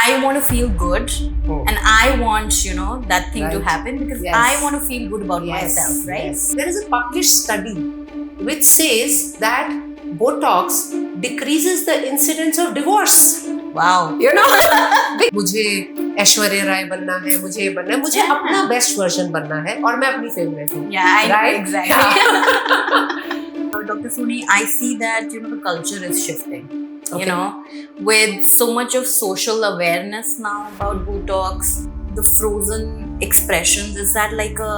I want to feel good, Oh. and I want, that thing to Right. happen because Yes. I want to feel good about myself, right? Yes. There is a published study which says that Botox decreases the incidence of divorce. Wow. You know? मुझे ऐश्वर्या राय बनना है, मुझे ये बनना है, मुझे Yeah. अपना best version बनना है और मैं अपनी फेवरेट हूँ. Yeah, I know Right? exactly. Dr. Soni, I see that the culture is shifting. Okay. With so much of social awareness now about Botox, the frozen expressions, is that like a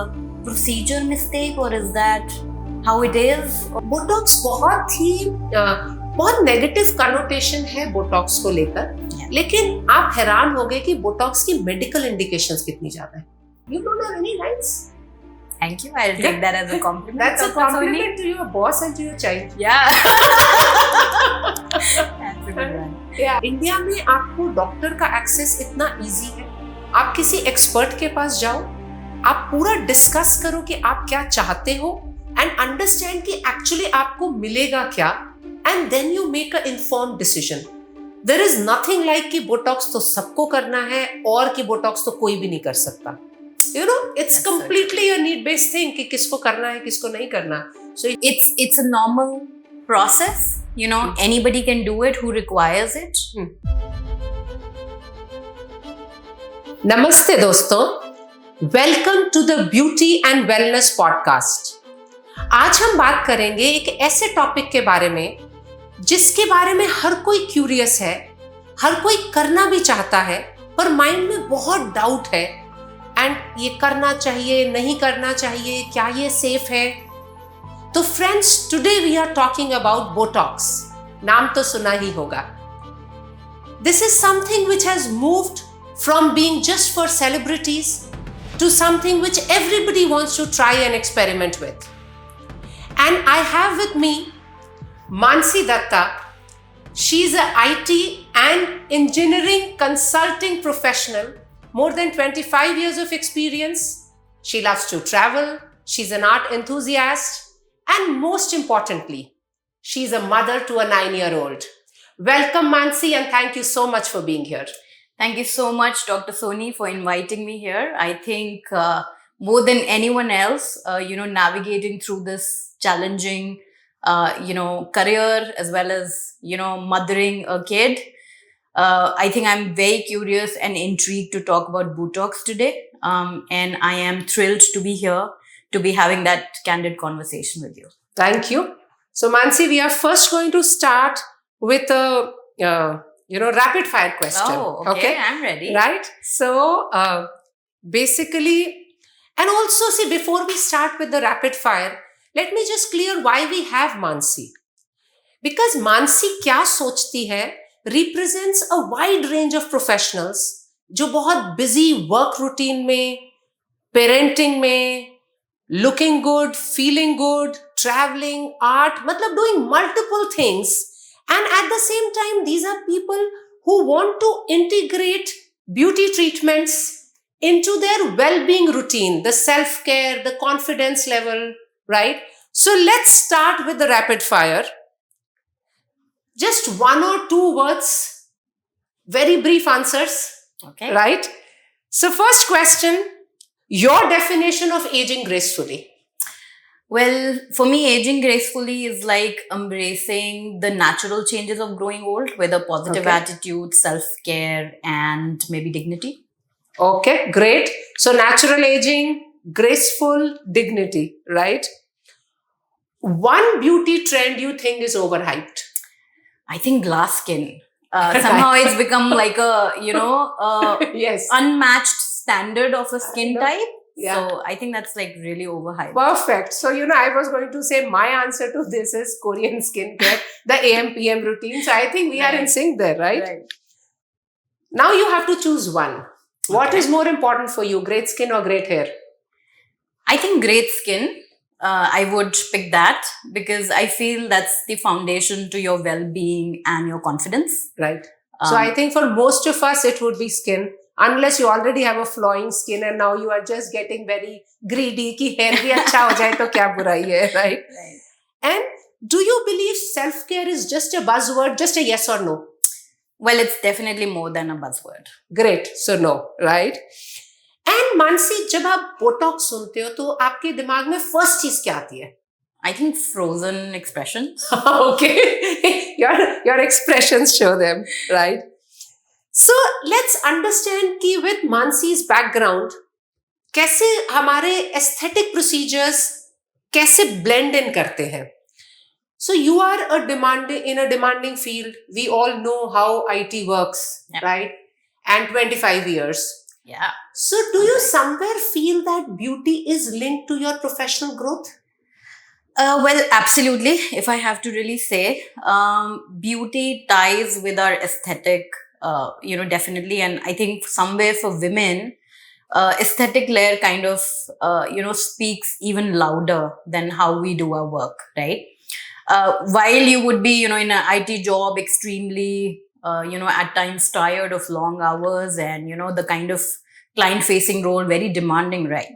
procedure mistake or is that how it is? Botox बहुत negative connotation है Botox को लेकर. Yeah. लेकिन आप हैरान होंगे कि Botox की मेडिकल इंडिकेशंस कितनी ज्यादा है. You don't have any rights. Thank you. I'll take that as a compliment. That's a Dr. Soni. compliment to your boss and to your child. Yeah. That's a good one. India में आपको doctor का access इतना easy है. आप किसी expert के पास जाओ, आप पूरा डिस्कस करो कि आप क्या चाहते हो एंड अंडरस्टैंड कि एक्चुअली आपको मिलेगा क्या, and then you make a informed decision. There is nothing like कि बोटॉक्स तो सबको करना है और कि बोटॉक्स तो कोई भी नहीं कर सकता. It's completely a need based thing कि किसको करना है किसको नहीं करना. सो It's a normal process. Anybody can do it who requires it. नमस्ते दोस्तों, welcome to the beauty and wellness podcast. आज हम बात करेंगे एक ऐसे टॉपिक के बारे में जिसके बारे में हर कोई क्यूरियस है, हर कोई करना भी चाहता है, पर माइंड में बहुत डाउट है एंड ये करना चाहिए नहीं करना चाहिए, क्या ये सेफ है. तो friends, today we are talking about Botox. नाम तो सुना ही होगा. This is something which has moved from being just for celebrities to something which everybody wants to try and experiment with. And I have with me Mansi Datta. She's a IT and engineering consulting professional, more than 25 years of experience. She loves to travel, she's an art enthusiast, and most importantly, she's a mother to a 9-year-old. Welcome Mansi, and thank you so much for being here. Thank you so much, Dr. Soni, for inviting me here. I think more than anyone else, navigating through this challenging, career as well as, mothering a kid, I think I'm very curious and intrigued to talk about Botox today. And I am thrilled to be here, to be having that candid conversation with you. Thank you. So, Mansi, we are first going to start with a rapid fire question. Oh, okay. I'm ready. Right? So, basically, and also see, before we start with the rapid fire, let me just clear why we have Mansi. Because Mansi क्या सोचती है represents a wide range of professionals जो बहुत busy work routine में, parenting में, looking good, feeling good, traveling, art, मतलब doing multiple things. And at the same time, these are people who want to integrate beauty treatments into their well-being routine, the self-care, the confidence level, right? So let's start with the rapid fire. Just one or two words, very brief answers, Okay. right? So first question, your definition of aging gracefully. Well, for me, aging gracefully is like embracing the natural changes of growing old with a positive Okay. attitude, self-care, and maybe dignity. Okay, great. So natural aging, graceful dignity, right? One beauty trend you think is overhyped? I think glass skin. Somehow it's become like a, Yes. unmatched standard of a skin know. type. Yeah. So I think that's like really overhyped. Perfect. So, I was going to say my answer to this is Korean skincare, the AM PM routine. So I think we are in Right. sync there, right? Now you have to choose one. What Okay. is more important for you, great skin or great hair? I think great skin. I would pick that because I feel that's the foundation to your well-being and your confidence. Right. So I think for most of us, it would be skin. Unless you already have a flowing skin and now you are just getting very greedy कि hair भी अच्छा हो जाए तो क्या बुराई है, right? Right. And do you believe self-care is just a buzzword, just a yes or no? Well, it's definitely more than a buzzword. Great. So no, right? And Mansi, जब आप बोटॉक्स सुनते हो तो आपके दिमाग में फर्स्ट चीज क्या आती है? I think frozen expressions. Okay. your expressions show them, right? So let's understand कि with Mansi's background कैसे हमारे aesthetic procedures कैसे blend in करते हैं. So you are in a demanding field. We all know how IT works, Yeah. right? And 25 years. Yeah. So do you somewhere feel that beauty is linked to your professional growth? Well, absolutely. If I have to really say, beauty ties with our aesthetic, definitely. And I think somewhere for women, aesthetic layer kind of, speaks even louder than how we do our work, right? While you would be, in an IT job, extremely, at times tired of long hours and, the kind of client facing role, very demanding, right?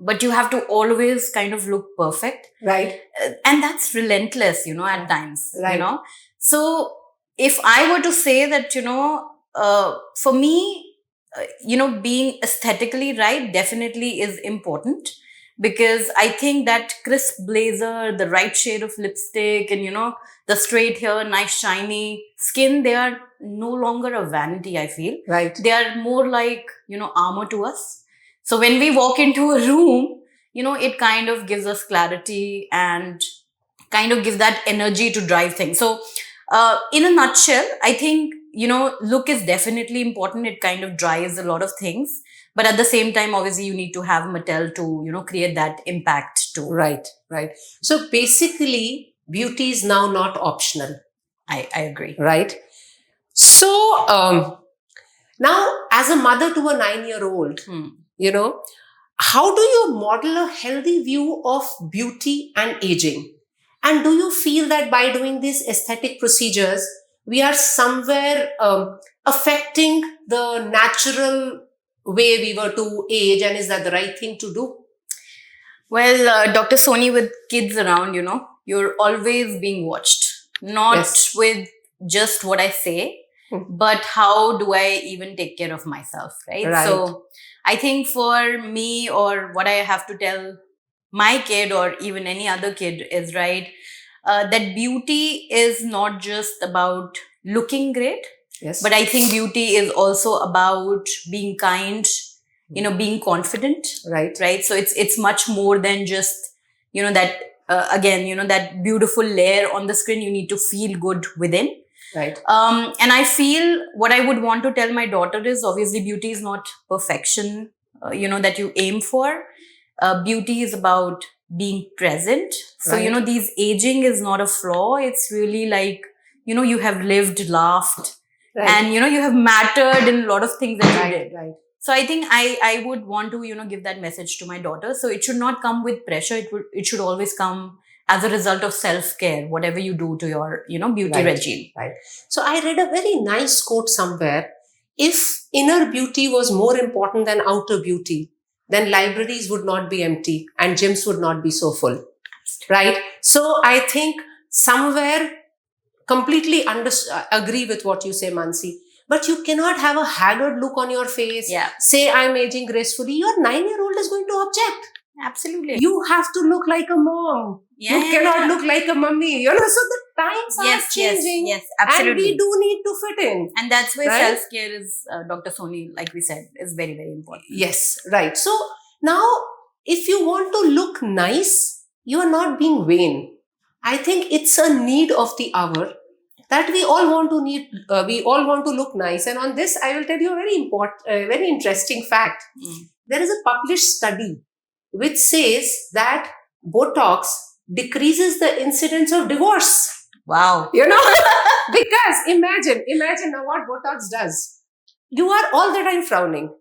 But you have to always kind of look perfect. Right. And that's relentless, at times, Right. So if I were to say that, for me, being aesthetically right definitely is important, because I think that crisp blazer, the right shade of lipstick, and, the straight hair, nice shiny skin, they are no longer a vanity, I feel. Right. They are more like, armor to us. So when we walk into a room, it kind of gives us clarity and kind of gives that energy to drive things. So in a nutshell, I think, look is definitely important. It kind of drives a lot of things. But at the same time, obviously, you need to have Mattel to, create that impact too. Right, right. So basically, beauty is now not optional. I agree. Right. So now, as a mother to a 9-year-old, how do you model a healthy view of beauty and aging? And do you feel that by doing these aesthetic procedures, we are somewhere affecting the natural way we were to age, and is that the right thing to do? Well, Dr. Soni, with kids around, you're always being watched, not Yes. with just what I say, but how do I even take care of myself, right? Right. So I think for me, or what I have to tell my kid or even any other kid is, right, that beauty is not just about looking great, Yes. but I think beauty is also about being kind, being confident, Right. right? So it's much more than just, that, again, that beautiful layer on the screen. You need to feel good within. Right. And I feel what I would want to tell my daughter is, obviously, beauty is not perfection, that you aim for. Beauty is about being present. So, Right. these aging is not a flaw. It's really like, you have lived, laughed, Right. and, you have mattered in a lot of things that you did. Right. So I think I would want to, give that message to my daughter. So it should not come with pressure. It should always come as a result of self-care, whatever you do to your, beauty Right. regime. Right. So I read a very nice quote somewhere. If inner beauty was more important than outer beauty, then libraries would not be empty and gyms would not be so full. Right. So I think somewhere completely agree with what you say, Mansi. But you cannot have a haggard look on your face. Yeah. Say I'm aging gracefully. Your 9-year-old is going to object. Absolutely. You have to look like a mom. Yeah, You cannot look like a mummy. So the times are changing. Yes, And absolutely. we do need to fit in. And that's where Right? self-care is, Dr. Soni, like we said, is very, very important. Yes, right. So now, if you want to look nice, you are not being vain. I think it's a need of the hour that we all want to look nice. And on this, I will tell you a very interesting fact. There is a published study which says that Botox decreases the incidence of divorce. Wow. Because imagine now what Botox does. You are all the time frowning.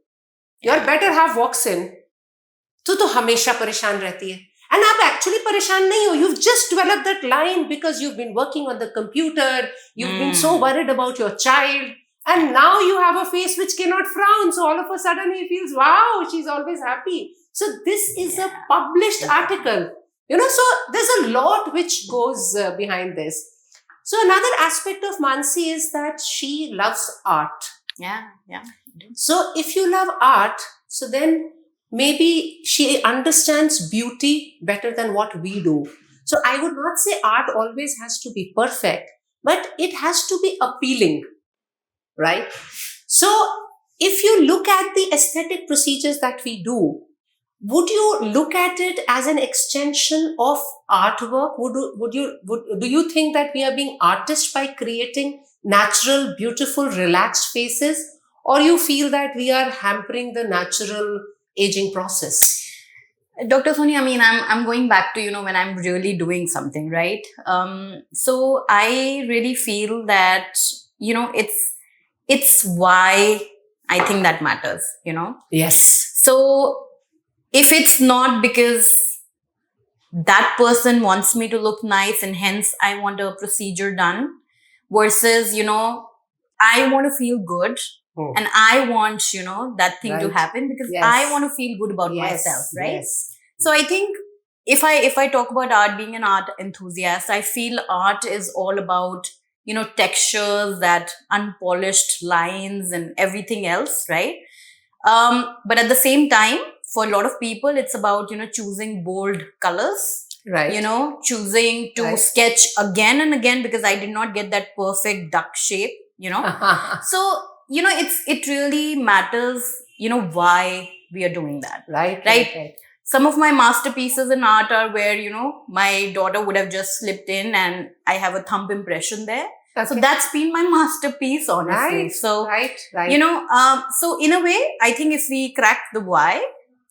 Your better half walks in. तो हमेशा परेशान रहती है. And आप actually परेशान नहीं हो. You've just developed that line because you've been working on the computer. You've been so worried about your child. And now you have a face which cannot frown. So all of a sudden he feels, wow, she's always happy. So this is a published article. So there's a lot which goes behind this. So another aspect of Mansi is that she loves art. Yeah. So if you love art, so then maybe she understands beauty better than what we do. So I would not say art always has to be perfect, but it has to be appealing, right? So if you look at the aesthetic procedures that we do, would you look at it as an extension of artwork? Do you think that we are being artists by creating natural, beautiful, relaxed faces, or you feel that we are hampering the natural aging process? Dr. Soni, I mean, I'm going back to, when I'm really doing something, right? So I really feel that, it's why I think that matters, Yes. So if it's not because that person wants me to look nice and hence I want a procedure done versus, I want to feel good and I want, that thing to Right. happen because Yes. I want to feel good about Yes, myself, right? yes. So I think if I talk about art, being an art enthusiast, I feel art is all about, textures, that unpolished lines and everything else, right? But at the same time, for a lot of people, it's about, choosing bold colors, Right. choosing to Right. sketch again and again because I did not get that perfect duck shape, So, it really matters, why we are doing that. Right. Some of my masterpieces in art are where, my daughter would have just slipped in and I have a thumb impression there. So Okay. that's been my masterpiece, honestly. Right. So, Right. so in a way, I think if we crack the why,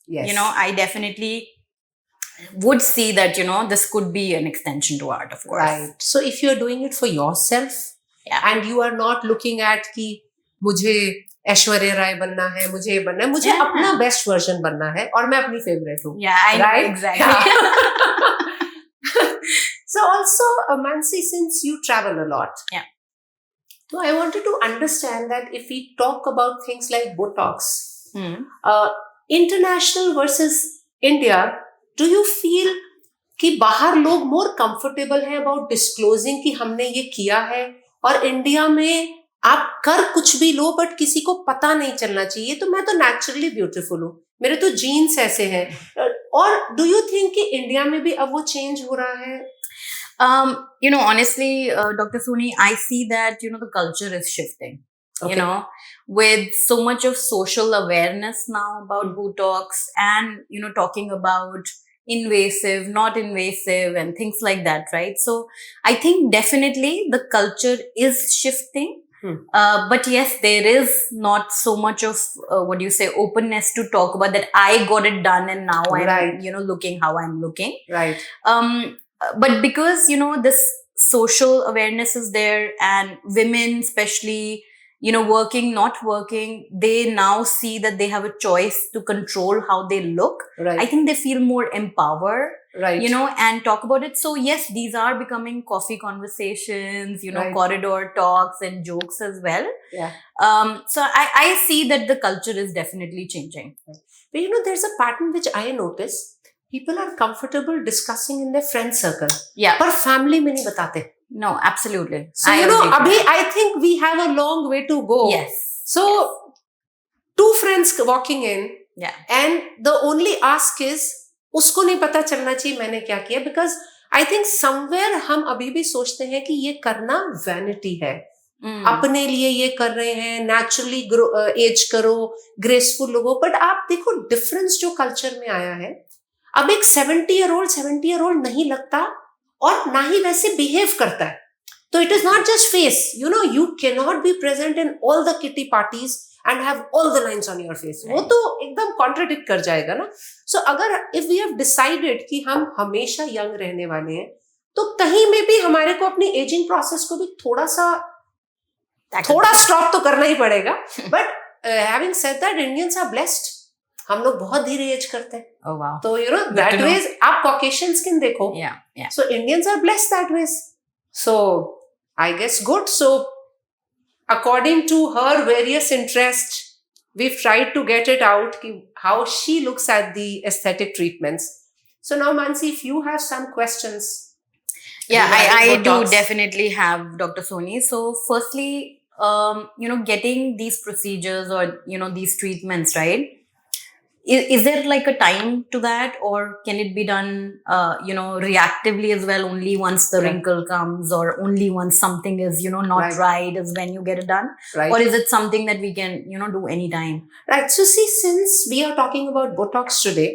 Yes. I definitely would see that, this could be an extension to art, of course. Right. So if you're doing it for yourself, Yeah. and you are not looking at कि मुझे ऐश्वर्या राय बनना है, मुझे ये बनना है, मुझे Yeah. अपना बेस्ट वर्जन बनना है और मैं अपनी फेवरेट हूँ. Yeah, I know, Right? exactly. So also, Mansi, since you travel a lot, Yeah. so I wanted to understand that if we talk about things like Botox, international versus India, do you feel कि बाहर लोग more comfortable हैं about disclosing कि हमने ये किया है, और इंडिया में आप कर कुछ भी लो बट किसी को पता नहीं चलना चाहिए, तो मैं तो नेचुरली ब्यूटीफुल हूँ, मेरे तो जीन्स ऐसे हैं, और डू यू थिंक कि इंडिया में भी अब वो चेंज हो रहा है? Honestly, Dr. Soni, I see that, the culture is shifting. Okay. With so much of social awareness now about Botox and, talking about invasive, not invasive and things like that, right? So I think definitely the culture is shifting. But yes, there is not so much of, openness to talk about that I got it done and now I'm, Right. looking how I'm looking. Right. But because, this social awareness is there and women especially, working, not working, they now see that they have a choice to control how they look. Right. I think they feel more empowered, Right. and talk about it. So yes, these are becoming coffee conversations, Right. corridor talks and jokes as well. Yeah. So I see that the culture is definitely changing. But there's a pattern which I notice. People are comfortable discussing in their friend circle. Yeah. पर family में नहीं बताते. No, absolutely. So, I agree to abhi, that. I think we have a long way to go. Yes. So, two friends walking in, Yeah. and the only ask is, उसको नहीं पता चलना चाहिए मैंने क्या किया, because I think somewhere हम अभी भी सोचते हैं कि ये करना vanity है. अपने लिए ये कर रहे हैं, naturally age करो, graceful लोगो, but आप देखो difference जो culture में आया है, अब एक 70-year-old नहीं लगता और ना ही वैसे बिहेव करता है. तो it is not just face, you can not be present in all the kitty parties and have all the lines on your face. वो तो एकदम कॉन्ट्रडिक्ट कर जाएगा ना. सो अगर इफ वी हैव डिसाइडेड कि हम हमेशा यंग रहने वाले हैं, तो कहीं में भी हमारे को अपनी एजिंग प्रोसेस को भी थोड़ा स्टॉप तो करना ही पड़ेगा. But having said that, Indians are blessed. हम लोग बहुत धीरे एज करते हैं. Oh wow. तो दैट वेज आप कॉकेशियन स्किन देखो. Yeah. So Indians are blessed that way. So I guess good. So according to her various interests, we've tried to get it out how she looks at the aesthetic treatments. So now, Mansi, if you have some questions. Yeah, I regarding do Botox? definitely have, Dr. Soni. So, firstly, getting these procedures or, these treatments, right? Is there like a time to that, or can it be done, reactively as well? Only once the Yeah. wrinkle comes, or only once something is, not right is when you get it done, Right. or is it something that we can, do anytime? Right. So see, since we are talking about Botox today,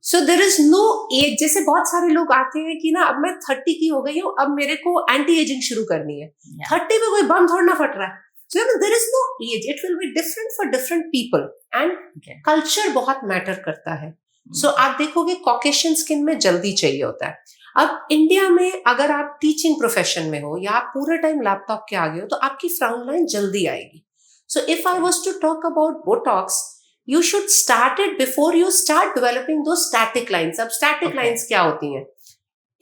so there is no age. जैसे बहुत सारे लोग आते हैं कि ना अब मैं 30 की हो गई हूँ, अब मेरे को एंटी एजिंग शुरू करनी है. Yeah. 30 में कोई बम थोड़ा ना फट रहा है. So there is no age. It will be different for different people, and Okay. culture बहुत मैटर करता है. So आप देखोगे कॉकेशियन स्किन में जल्दी चाहिए होता है. अब इंडिया में अगर आप टीचिंग प्रोफेशन में हो या आप पूरे टाइम लैपटॉप के आगे हो तो आपकी फ्राउन लाइन जल्दी आएगी. So if I was to talk about Botox, you should start it before you start developing those static lines. अब static Okay. lines क्या होती हैं?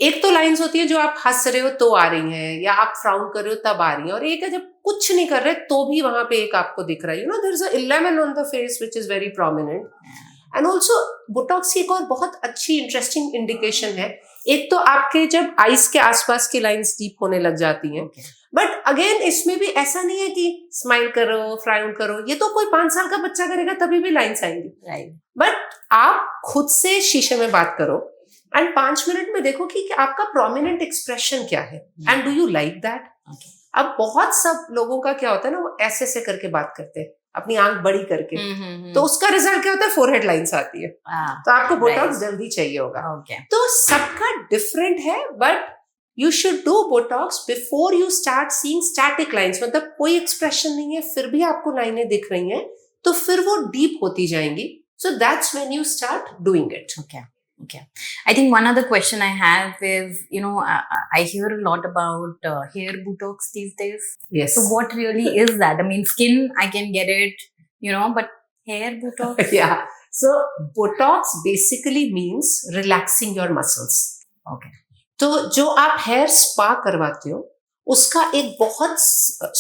एक तो लाइंस होती है जो आप हंस रहे हो तो आ रही हैं, या आप फ्राउन कर रहे हो तब आ रही हैं, और एक है जब कुछ नहीं कर रहे तो भी वहां पे एक आपको दिख रहा है. There is a 11 on the face which is very prominent. And also Botox की एक और बहुत अच्छी इंटरेस्टिंग इंडिकेशन है. एक तो आपके जब आईज के आसपास की लाइंस डीप होने लग जाती हैं, बट अगेन इसमें भी ऐसा नहीं है कि स्माइल करो फ्राउन करो, ये तो कोई 5 साल का बच्चा करेगा तभी भी लाइंस आएंगी. Right. बट आप खुद से शीशे में बात करो एंड 5 मिनट में देखो कि आपका प्रोमिनेंट एक्सप्रेशन क्या है, and do you like that. अब बहुत सब लोगों का क्या होता है ना, वो ऐसे से करके बात करते हैं अपनी आंख बड़ी करके, तो उसका रिजल्ट क्या होता है, फोरहेड लाइंस आती है. तो आपको बोटॉक्स जल्दी चाहिए होगा. तो सबका डिफरेंट है, but you should do Botox before you start seeing static lines. मतलब कोई एक्सप्रेशन नहीं है फिर भी आपको लाइनें दिख रही हैं, तो फिर वो डीप होती जाएंगी. So that's when you start doing it. Okay. I think one other question I have is, I hear a lot about hair Botox these days. Yes. So what really is that? I mean, skin, I can get it, but hair Botox? Yeah. So Botox basically means relaxing your muscles. Okay. तो जो आप hair spa करवाते हो उसका एक बहुत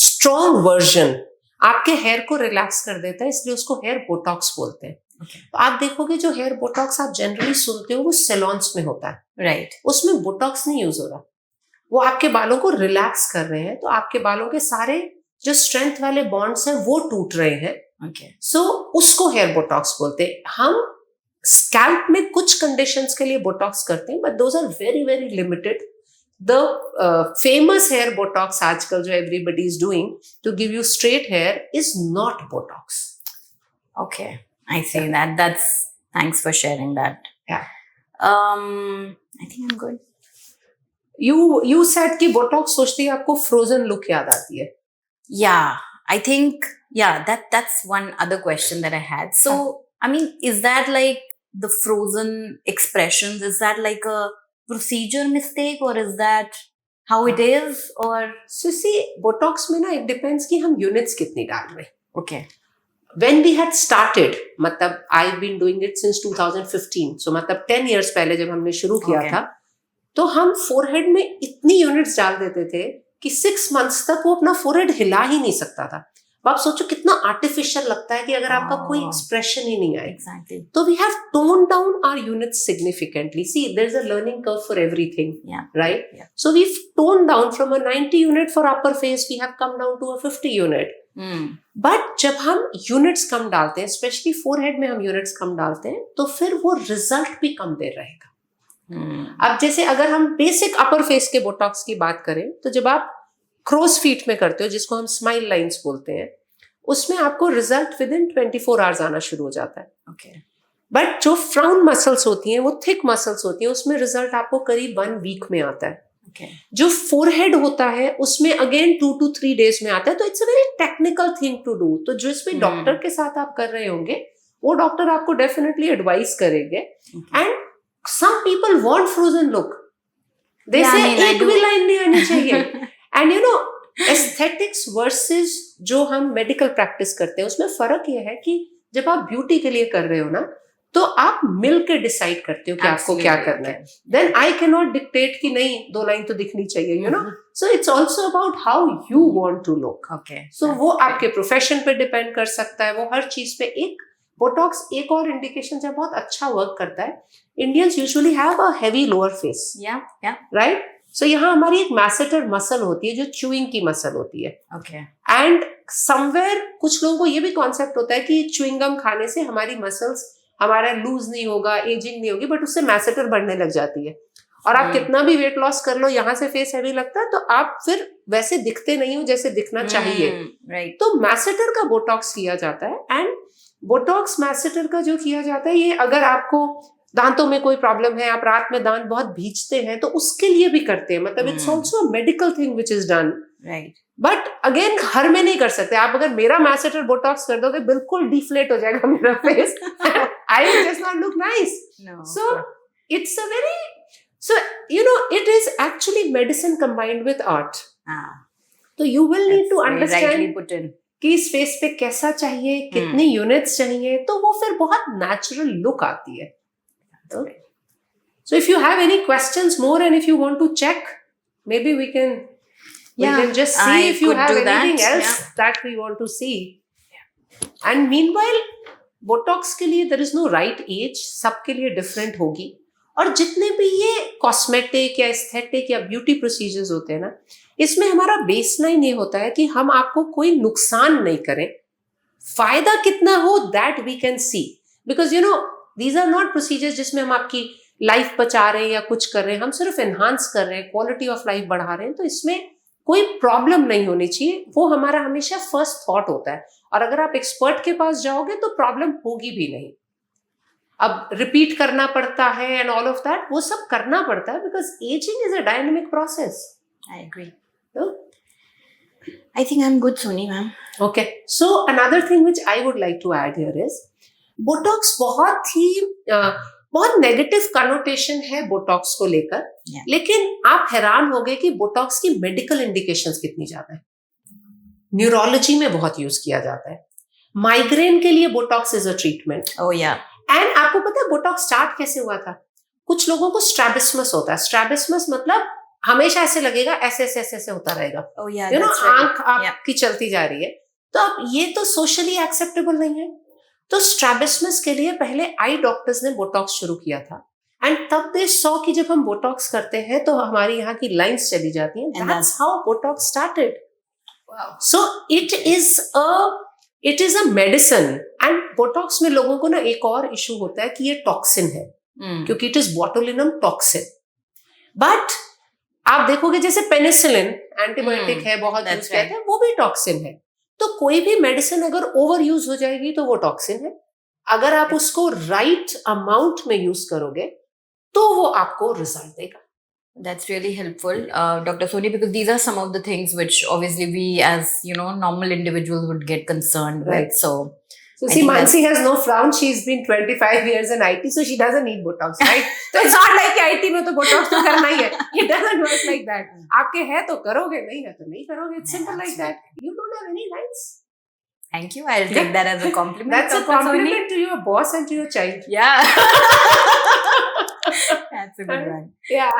strong version आपके hair को रिलैक्स कर देता है, इसलिए उसको हेयर बोटॉक्स बोलते हैं. तो आप देखोगे जो हेयर बोटॉक्स आप जनरली सुनते हो वो सैलून्स में होता है. राइट. उसमें बोटॉक्स नहीं यूज हो रहा, वो आपके बालों को रिलैक्स कर रहे हैं, तो आपके बालों के सारे जो स्ट्रेंथ वाले बॉन्ड्स हैं वो टूट रहे हैं. सो उसको हेयर बोटॉक्स बोलते हैं. हम स्कैल्प में कुछ कंडीशंस के लिए बोटॉक्स करते हैं, but those are very very limited. The famous hair Botox आजकल जो everybody is doing to give you straight hair is not Botox. Okay. I see that. Thanks for sharing that. Yeah. I think I'm good. You said कि Botox सोचते ही आपको frozen look याद आती है. Yeah, I think, that's one other question that I had. So, I mean, is that like the frozen expressions? Is that like a procedure mistake, or is that how it is? Or so see, Botox में ना it depends कि हम units कितनी डाल रहे हैं. Okay. When we had started, मतलब I've been doing it since 2015. So मतलब 10 years पहले जब हमने शुरू किया था, तो हम फोरहेड में इतनी यूनिट्स डाल देते थे कि 6 months तक वो अपना फोरहेड हिला ही नहीं सकता था. अब आप सोचो कितना आर्टिफिशियल लगता है कि अगर आपका कोई एक्सप्रेशन ही नहीं आए. Exactly. तो we have toned down our units significantly. See, there's a learning curve for everything. Yeah. Right? Yeah. So we've toned down from a 90 unit for upper face, we have come down to a 50 unit. But जब हम units कम डालते हैं, specially forehead में हम units कम डालते हैं, तो फिर वो रिजल्ट भी कम देर रहेगा. अब जैसे अगर हम बेसिक अपर फेस के बोटॉक्स की बात करें, तो जब आप क्रोज फीट में करते हो, जिसको हम स्माइल लाइंस बोलते हैं, उसमें आपको रिजल्ट विद इन 24 आवर्स आना शुरू हो जाता है. Okay. बट जो फ्राउन मसल्स होती हैं, वो थिक मसल्स होती हैं, उसमें रिजल्ट आपको करीब 1 वीक में आता है. Okay. जो फोरहेड होता है उसमें अगेन 2 to 3 डेज में आता है. तो it's a very technical thing to do. तो जिस भी डॉक्टर के साथ आप कर रहे होंगे, वो डॉक्टर आपको डेफिनेटली एडवाइस करेंगे. And some people want frozen look, they say एक भी लाइन नहीं आनी चाहिए. एंड एस्थेटिक्स वर्सेस जो हम मेडिकल प्रैक्टिस करते हैं, उसमें फर्क ये है कि जब आप ब्यूटी के लिए कर रहे हो ना, तो आप मिल के डिसाइड करते हो कि आपको क्या करना है. Then I can not dictate कि नहीं 2 लाइन तो दिखनी चाहिए, so it's also about how you want to look. सो वो आपके प्रोफेशन पे डिपेंड कर सकता है, वो हर चीज पे. एक बोटॉक्स एक और इंडिकेशन जब बहुत अच्छा वर्क करता है, Indians usually have a heavy lower face, right? So यहाँ हमारी एक मैसेटर मसल होती है जो च्यूइंग की मसल होती है. Okay. एंड समवेयर कुछ लोगों को ये भी कॉन्सेप्ट होता है कि च्युइंगम खाने से हमारी मसल्स हमारा लूज नहीं होगा, एजिंग नहीं होगी, बट उससे मैसेटर बढ़ने लग जाती है. और आप कितना भी वेट लॉस कर लो, यहाँ से फेस हैवी लगता है तो आप फिर वैसे दिखते नहीं हो जैसे दिखना चाहिए. Right. तो मैसेटर का बोटॉक्स किया जाता है. एंड बोटॉक्स मैसेटर का जो किया जाता है, ये अगर आपको दांतों में कोई प्रॉब्लम है, आप रात में दांत बहुत भींचते हैं, तो उसके लिए भी करते हैं. मतलब it's also a medical thing which is done. Right. But again हर में नहीं कर सकते. आप अगर मेरा मैसेटर बोटॉक्स कर दोगे, बिल्कुल डिफ्लेट हो जाएगा मेरा face. I will just not look nice. No. So it's a very, so you know, it is actually medicine combined with art. Ah, So you will need that's to very rightly understand put in. कि इस face पे कैसा चाहिए, कितनी units चाहिए, तो वो फिर बहुत नेचुरल लुक आती है. So if you have any questions more and if you want to check, maybe we can just see I if you could have do anything that. else that we want to see. And meanwhile, Botox के लिए there is no right age, सबके लिए different होगी. और जितने भी ये cosmetic या एस्थेटिक या ब्यूटी प्रोसीजर्स होते हैं ना, इसमें हमारा बेसलाइन ये होता है कि हम आपको कोई नुकसान नहीं करें. फायदा कितना हो that we can see, because you know these are not procedures जिसमें हम आपकी लाइफ बचा रहे हैं या कुछ कर रहे हैं. हम सिर्फ एनहांस कर रहे हैं, क्वालिटी ऑफ लाइफ बढ़ा रहे हैं. तो इसमें कोई प्रॉब्लम नहीं होनी चाहिए. वो हमारा हमेशा फर्स्ट थॉट होता है. और अगर आप एक्सपर्ट के पास जाओगे तो प्रॉब्लम होगी भी नहीं. अब रिपीट करना पड़ता है एंड ऑल ऑफ दैट, वो सब करना पड़ता है because ageing is a dynamic process. I agree. I think I'm good, Soni ma'am. Okay, so another thing which I would like to add here is Botox बहुत negative connotation है Botox को लेकर. Yeah. लेकिन आप हैरान होंगे कि Botox की मेडिकल इंडिकेशंस कितनी ज्यादा है. न्यूरोलॉजी में बहुत यूज किया जाता है. माइग्रेन के लिए Botox is a treatment. Oh yeah. And आपको पता है बोटॉक्स स्टार्ट कैसे हुआ था? कुछ लोगों को स्ट्रैबिस्मस होता है. स्ट्रैबिस्मस मतलब हमेशा ऐसे लगेगा, ऐसे ऐसे ऐसे ऐसे होता रहेगा. Oh yeah. You know that's right. आंख आपकी चलती जा रही है. तो अब ये तो सोशली एक्सेप्टेबल नहीं है. तो स्ट्रैबिस्मस के लिए पहले आई डॉक्टर्स ने बोटॉक्स शुरू किया था. एंड तब दे सॉ कि जब हम बोटॉक्स करते हैं तो हमारी यहाँ की लाइंस चली जाती हैं. That's how Botox started. Wow. So it is a medicine. And Botox में लोगों को ना एक और इशू होता है कि ये टॉक्सिन है, क्योंकि it is botulinum toxin. But आप देखोगे जैसे पेनिसिलिन एंटीबायोटिक है, बहुत यूज किया है, वो भी टॉक्सिन है. तो कोई भी मेडिसिन अगर ओवर यूज हो जाएगी तो वो टॉक्सिन है. अगर आप उसको राइट अमाउंट में यूज करोगे तो वो आपको रिजल्ट देगा. That's really helpful, Dr. Soni, because these are some of the things which obviously we as, normal individuals would get concerned Right. with. So So I see, think Mansi has no frown. She's been 25 years in IT, so she doesn't need Botox, right? So it's not like IT में तो Botox तो करना ही है. It doesn't work like that. आपके है तो करोगे, नहीं है तो नहीं करोगे. It's simple like that. You don't have any lines. thank you. I'll take that as a compliment. That's a Dr. Soni. compliment to your boss and to your child. Yeah. That's a good one. Yeah.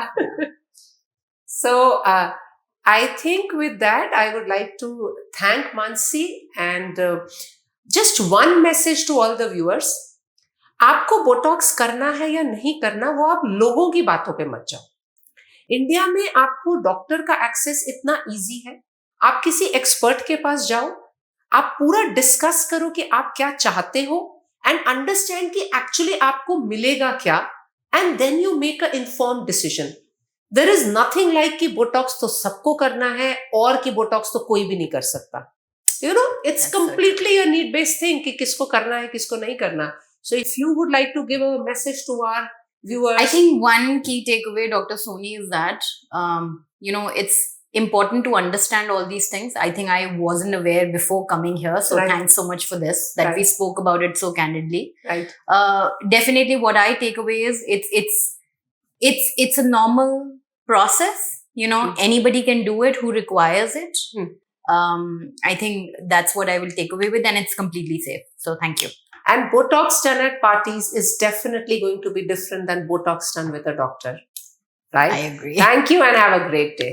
So I think with that, I would like to thank Mansi and just one message to all the viewers. आपको Botox करना है या नहीं करना, वो आप लोगों की बातों पे मत जाओ. इंडिया में आपको डॉक्टर का एक्सेस इतना इजी है. आप किसी एक्सपर्ट के पास जाओ, आप पूरा डिस्कस करो कि आप क्या चाहते हो एंड अंडरस्टैंड कि एक्चुअली आपको मिलेगा क्या, and then you make a informed decision. There is nothing like कि बोटॉक्स तो सबको करना है और कि बोटॉक्स तो कोई भी नहीं कर सकता. You know, it's That's completely a need-based thing कि किसको करना है, किसको नहीं करना. So if you would like to give a message to our viewers. I think one key takeaway, Dr. Soni, is that, it's important to understand all these things. I think I wasn't aware before coming here. So Right. thanks so much for this, that Right. we spoke about it so candidly. Right. Definitely what I take away is it's a normal process. Anybody can do it who requires it. I think that's what I will take away with, and it's completely safe. So thank you. And Botox done at parties is definitely going to be different than Botox done with a doctor. Right? I agree. Thank you and have a great day.